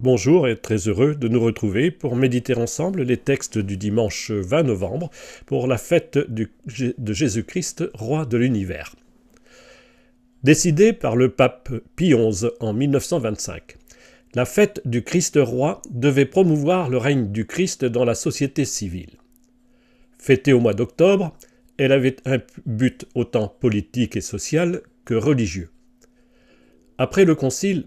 Bonjour et très heureux de nous retrouver pour méditer ensemble les textes du dimanche 20 novembre pour la fête de Jésus-Christ, roi de l'univers. Décidée par le pape Pie XI en 1925, la fête du Christ roi devait promouvoir le règne du Christ dans la société civile. Fêtée au mois d'octobre, elle avait un but autant politique et social que religieux. Après le Concile,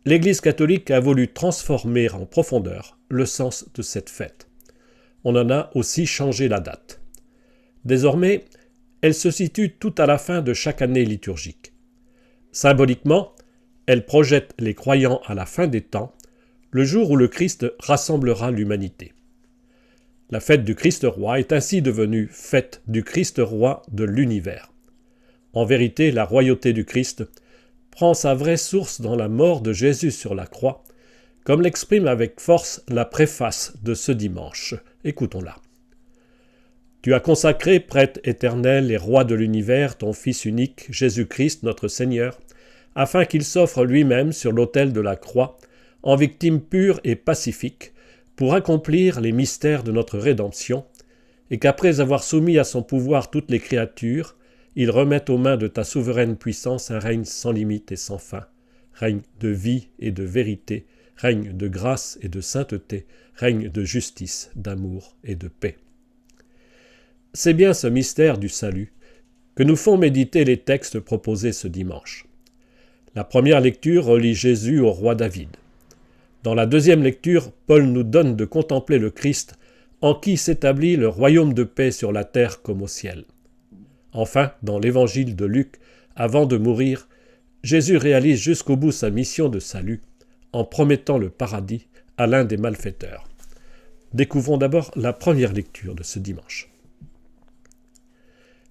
l'Église catholique a voulu transformer en profondeur le sens de cette fête. On en a aussi changé la date. Désormais, elle se situe tout à la fin de chaque année liturgique. Symboliquement, elle projette les croyants à la fin des temps, le jour où le Christ rassemblera l'humanité. La fête du Christ roi est ainsi devenue fête du Christ roi de l'univers. En vérité, la royauté du Christ prend sa vraie source dans la mort de Jésus sur la croix, comme l'exprime avec force la préface de ce dimanche. Écoutons-la. Tu as consacré, prêtre éternel et roi de l'univers, ton Fils unique, Jésus-Christ, notre Seigneur, afin qu'il s'offre lui-même sur l'autel de la croix, en victime pure et pacifique, pour accomplir les mystères de notre rédemption, et qu'après avoir soumis à son pouvoir toutes les créatures, il remette aux mains de ta souveraine puissance un règne sans limite et sans fin, règne de vie et de vérité, règne de grâce et de sainteté, règne de justice, d'amour et de paix. C'est bien ce mystère du salut que nous font méditer les textes proposés ce dimanche. La première lecture relie Jésus au roi David. Dans la deuxième lecture, Paul nous donne de contempler le Christ en qui s'établit le royaume de paix sur la terre comme au ciel. Enfin, dans l'évangile de Luc, avant de mourir, Jésus réalise jusqu'au bout sa mission de salut en promettant le paradis à l'un des malfaiteurs. Découvrons d'abord la première lecture de ce dimanche.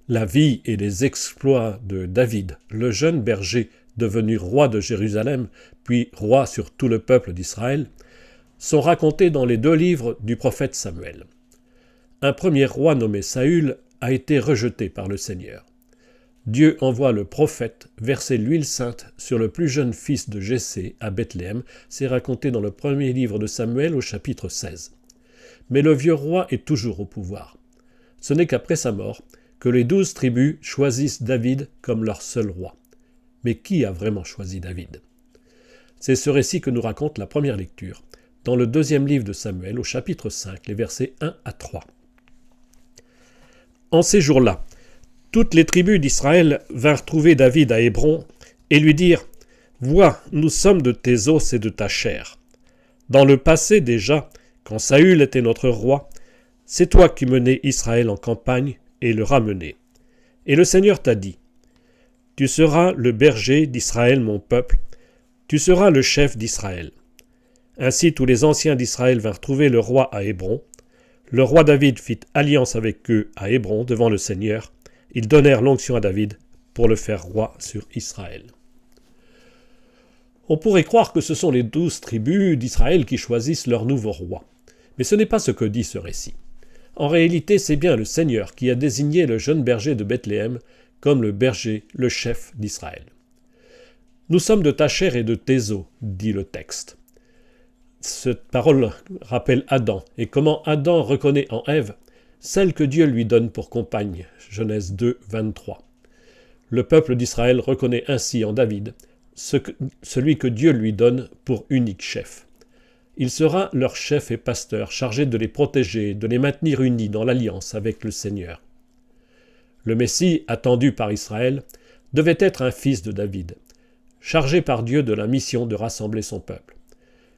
La vie et les exploits de David, le jeune berger devenu roi de Jérusalem, puis roi sur tout le peuple d'Israël, sont racontés dans les deux livres du prophète Samuel. Un premier roi nommé Saül a été rejeté par le Seigneur. Dieu envoie le prophète verser l'huile sainte sur le plus jeune fils de Jessé à Bethléem. C'est raconté dans le premier livre de Samuel au chapitre 16. Mais le vieux roi est toujours au pouvoir. Ce n'est qu'après sa mort que les 12 tribus choisissent David comme leur seul roi. Mais qui a vraiment choisi David ? C'est ce récit que nous raconte la première lecture, dans le deuxième livre de Samuel au chapitre 5, les versets 1 à 3. En ces jours-là, toutes les tribus d'Israël vinrent trouver David à Hébron et lui dirent « Vois, nous sommes de tes os et de ta chair. Dans le passé déjà, quand Saül était notre roi, c'est toi qui menais Israël en campagne et le ramenais. Et le Seigneur t'a dit « Tu seras le berger d'Israël, mon peuple, tu seras le chef d'Israël. » Ainsi tous les anciens d'Israël vinrent trouver le roi à Hébron. Le roi David fit alliance avec eux à Hébron devant le Seigneur. Ils donnèrent l'onction à David pour le faire roi sur Israël. On pourrait croire que ce sont les 12 tribus d'Israël qui choisissent leur nouveau roi. Mais ce n'est pas ce que dit ce récit. En réalité, c'est bien le Seigneur qui a désigné le jeune berger de Bethléem comme le berger, le chef d'Israël. « Nous sommes de ta chair et de tes os », dit le texte. Cette parole rappelle Adam et comment Adam reconnaît en Ève celle que Dieu lui donne pour compagne. Genèse 2, 23. Le peuple d'Israël reconnaît ainsi en David celui que Dieu lui donne pour unique chef. Il sera leur chef et pasteur, chargé de les protéger, de les maintenir unis dans l'alliance avec le Seigneur. Le Messie, attendu par Israël, devait être un fils de David, chargé par Dieu de la mission de rassembler son peuple.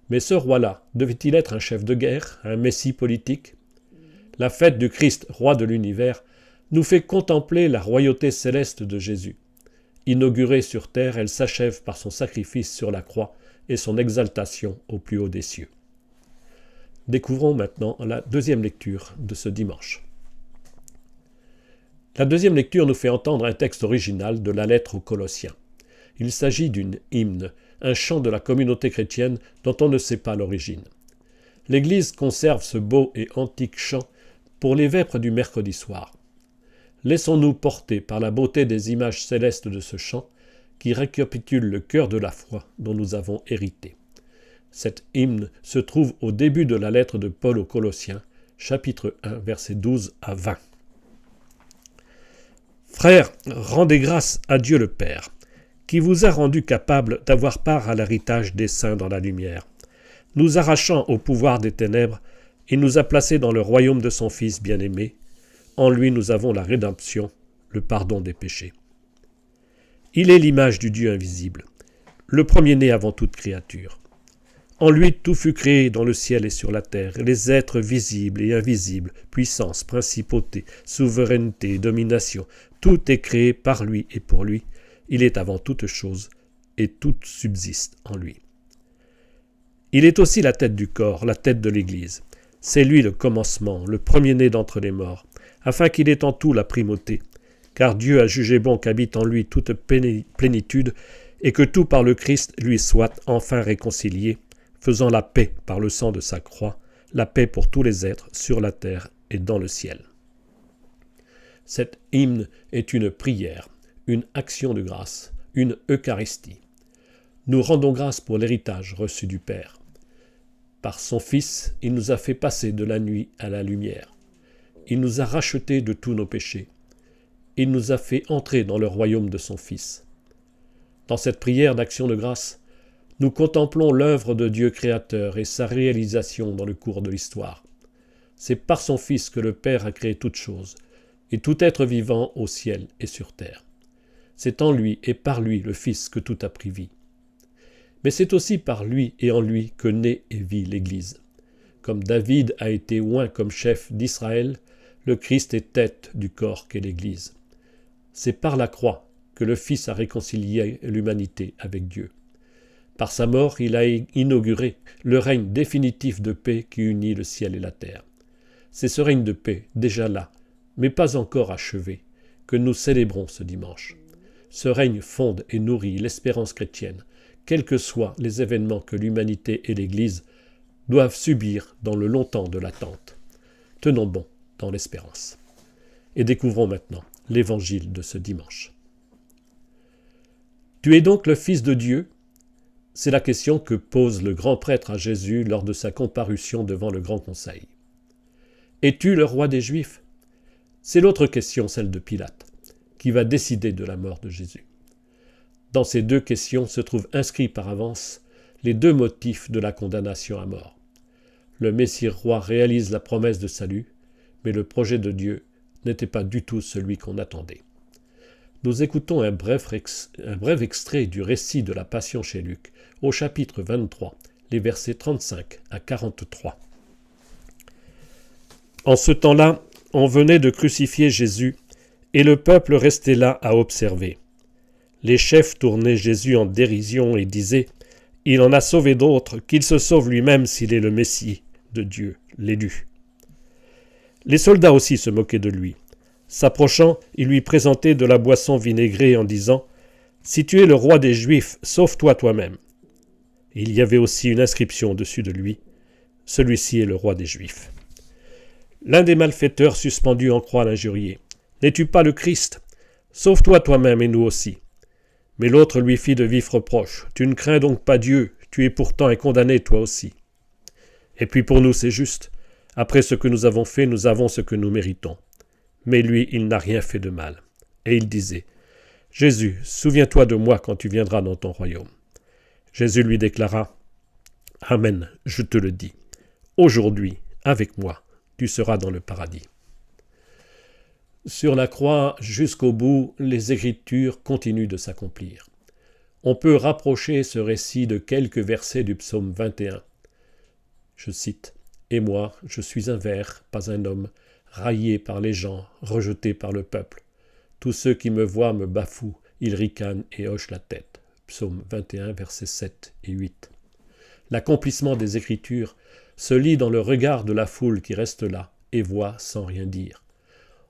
Mais ce roi-là, devait-il être un chef de guerre, un messie politique ? La fête du Christ, roi de l'univers, nous fait contempler la royauté céleste de Jésus. Inaugurée sur terre, elle s'achève par son sacrifice sur la croix et son exaltation au plus haut des cieux. Découvrons maintenant la deuxième lecture de ce dimanche. La deuxième lecture nous fait entendre un texte original de la lettre aux Colossiens. Il s'agit d'une hymne, un chant de la communauté chrétienne dont on ne sait pas l'origine. L'Église conserve ce beau et antique chant pour les vêpres du mercredi soir. Laissons-nous porter par la beauté des images célestes de ce chant qui récapitule le cœur de la foi dont nous avons hérité. Cet hymne se trouve au début de la lettre de Paul aux Colossiens, chapitre 1, versets 12 à 20. Frères, rendez grâce à Dieu le Père, qui vous a rendu capable d'avoir part à l'héritage des saints dans la lumière. Nous arrachant au pouvoir des ténèbres, il nous a placés dans le royaume de son Fils bien-aimé. En lui nous avons la rédemption, le pardon des péchés. Il est l'image du Dieu invisible, le premier-né avant toute créature. En lui tout fut créé dans le ciel et sur la terre, les êtres visibles et invisibles, puissance, principauté, souveraineté, domination, tout est créé par lui et pour lui. Il est avant toute chose, et tout subsiste en lui. Il est aussi la tête du corps, la tête de l'Église. C'est lui le commencement, le premier-né d'entre les morts, afin qu'il ait en tout la primauté. Car Dieu a jugé bon qu'habite en lui toute plénitude, et que tout par le Christ lui soit enfin réconcilié, faisant la paix par le sang de sa croix, la paix pour tous les êtres sur la terre et dans le ciel. Cet hymne est une prière, une action de grâce, une Eucharistie. Nous rendons grâce pour l'héritage reçu du Père. Par son Fils, il nous a fait passer de la nuit à la lumière. Il nous a rachetés de tous nos péchés. Il nous a fait entrer dans le royaume de son Fils. Dans cette prière d'action de grâce, nous contemplons l'œuvre de Dieu créateur et sa réalisation dans le cours de l'histoire. C'est par son Fils que le Père a créé toutes choses, et tout être vivant au ciel et sur terre. C'est en lui et par lui le Fils que tout a pris vie. Mais c'est aussi par lui et en lui que naît et vit l'Église. Comme David a été oint comme chef d'Israël, le Christ est tête du corps qu'est l'Église. C'est par la croix que le Fils a réconcilié l'humanité avec Dieu. Par sa mort, il a inauguré le règne définitif de paix qui unit le ciel et la terre. C'est ce règne de paix, déjà là, mais pas encore achevé, que nous célébrons ce dimanche. Ce règne fonde et nourrit l'espérance chrétienne, quels que soient les événements que l'humanité et l'Église doivent subir dans le long temps de l'attente. Tenons bon dans l'espérance. Et découvrons maintenant l'évangile de ce dimanche. Tu es donc le Fils de Dieu ? C'est la question que pose le grand prêtre à Jésus lors de sa comparution devant le grand conseil. Es-tu le roi des Juifs ? C'est l'autre question, celle de Pilate, qui va décider de la mort de Jésus. Dans ces deux questions se trouvent inscrits par avance les deux motifs de la condamnation à mort. Le Messie roi réalise la promesse de salut, mais le projet de Dieu n'était pas du tout celui qu'on attendait. Nous écoutons un bref extrait du récit de la Passion chez Luc, au chapitre 23, les versets 35 à 43. En ce temps-là, on venait de crucifier Jésus, et le peuple restait là à observer. Les chefs tournaient Jésus en dérision et disaient « Il en a sauvé d'autres, qu'il se sauve lui-même s'il est le Messie de Dieu, l'élu. » Les soldats aussi se moquaient de lui. S'approchant, ils lui présentaient de la boisson vinaigrée en disant « Si tu es le roi des Juifs, sauve-toi toi-même. » Il y avait aussi une inscription au-dessus de lui « Celui-ci est le roi des Juifs. » L'un des malfaiteurs suspendus en croix l'injuriait « N'es-tu pas le Christ ? Sauve-toi toi-même et nous aussi. » Mais l'autre lui fit de vifs reproches « Tu ne crains donc pas Dieu, tu es pourtant un condamné toi aussi. » Et puis pour nous c'est juste. Après ce que nous avons fait, nous avons ce que nous méritons. Mais lui, il n'a rien fait de mal. Et il disait « Jésus, souviens-toi de moi quand tu viendras dans ton royaume. » Jésus lui déclara « Amen, je te le dis. Aujourd'hui, avec moi, tu seras dans le paradis. » Sur la croix, jusqu'au bout, les Écritures continuent de s'accomplir. On peut rapprocher ce récit de quelques versets du psaume 21. Je cite « Et moi, je suis un ver, pas un homme, raillé par les gens, rejeté par le peuple. Tous ceux qui me voient me bafouent, ils ricanent et hochent la tête. » Psaume 21, versets 7 et 8. L'accomplissement des Écritures se lit dans le regard de la foule qui reste là et voit sans rien dire.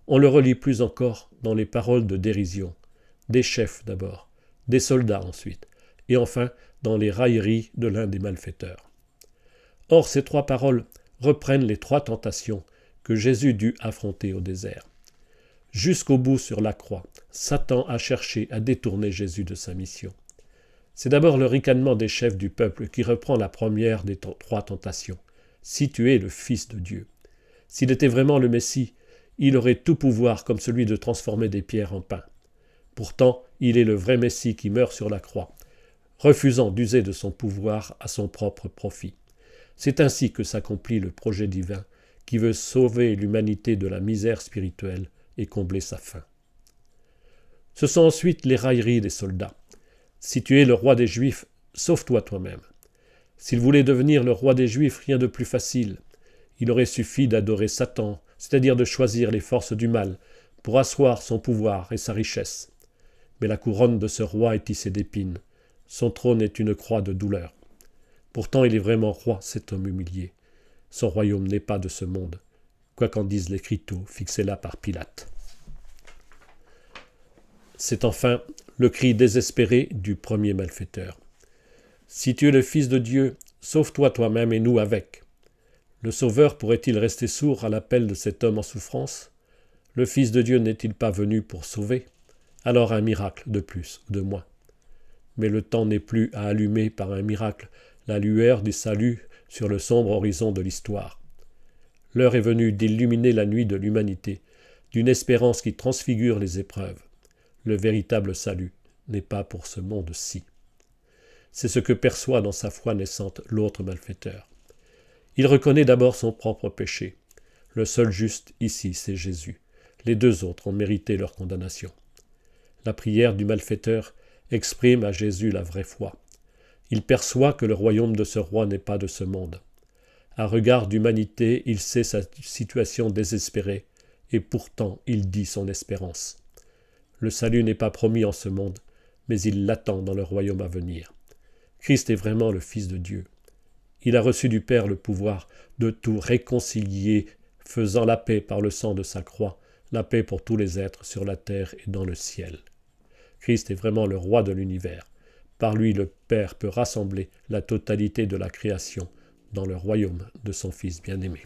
On le relit plus encore dans les paroles de dérision, des chefs d'abord, des soldats ensuite, et enfin dans les railleries de l'un des malfaiteurs. Or, ces trois paroles reprennent les trois tentations que Jésus dut affronter au désert. Jusqu'au bout sur la croix, Satan a cherché à détourner Jésus de sa mission. C'est d'abord le ricanement des chefs du peuple qui reprend la première des trois tentations. Si tu es le Fils de Dieu. S'il était vraiment le Messie, il aurait tout pouvoir comme celui de transformer des pierres en pain. Pourtant, il est le vrai Messie qui meurt sur la croix, refusant d'user de son pouvoir à son propre profit. C'est ainsi que s'accomplit le projet divin qui veut sauver l'humanité de la misère spirituelle et combler sa faim. Ce sont ensuite les railleries des soldats. Si tu es le roi des Juifs, sauve-toi toi-même. S'il voulait devenir le roi des Juifs, rien de plus facile. Il aurait suffi d'adorer Satan, c'est-à-dire de choisir les forces du mal, pour asseoir son pouvoir et sa richesse. Mais la couronne de ce roi est tissée d'épines. Son trône est une croix de douleur. Pourtant il est vraiment roi, cet homme humilié. Son royaume n'est pas de ce monde, quoi qu'en disent les criteaux fixés là par Pilate. C'est enfin le cri désespéré du premier malfaiteur. Si tu es le Fils de Dieu, sauve-toi toi-même et nous avec. Le Sauveur pourrait-il rester sourd à l'appel de cet homme en souffrance? Le Fils de Dieu n'est-il pas venu pour sauver? Alors un miracle de plus ou de moins. Mais le temps n'est plus à allumer par un miracle la lueur du salut sur le sombre horizon de l'histoire. L'heure est venue d'illuminer la nuit de l'humanité, d'une espérance qui transfigure les épreuves. Le véritable salut n'est pas pour ce monde-ci. C'est ce que perçoit dans sa foi naissante l'autre malfaiteur. Il reconnaît d'abord son propre péché. Le seul juste ici, c'est Jésus. Les deux autres ont mérité leur condamnation. La prière du malfaiteur exprime à Jésus la vraie foi. Il perçoit que le royaume de ce roi n'est pas de ce monde. À regard d'humanité, il sait sa situation désespérée, et pourtant il dit son espérance. Le salut n'est pas promis en ce monde, mais il l'attend dans le royaume à venir. Christ est vraiment le Fils de Dieu. Il a reçu du Père le pouvoir de tout réconcilier, faisant la paix par le sang de sa croix, la paix pour tous les êtres sur la terre et dans le ciel. Christ est vraiment le roi de l'univers. Par lui, le Père peut rassembler la totalité de la création dans le royaume de son Fils bien-aimé.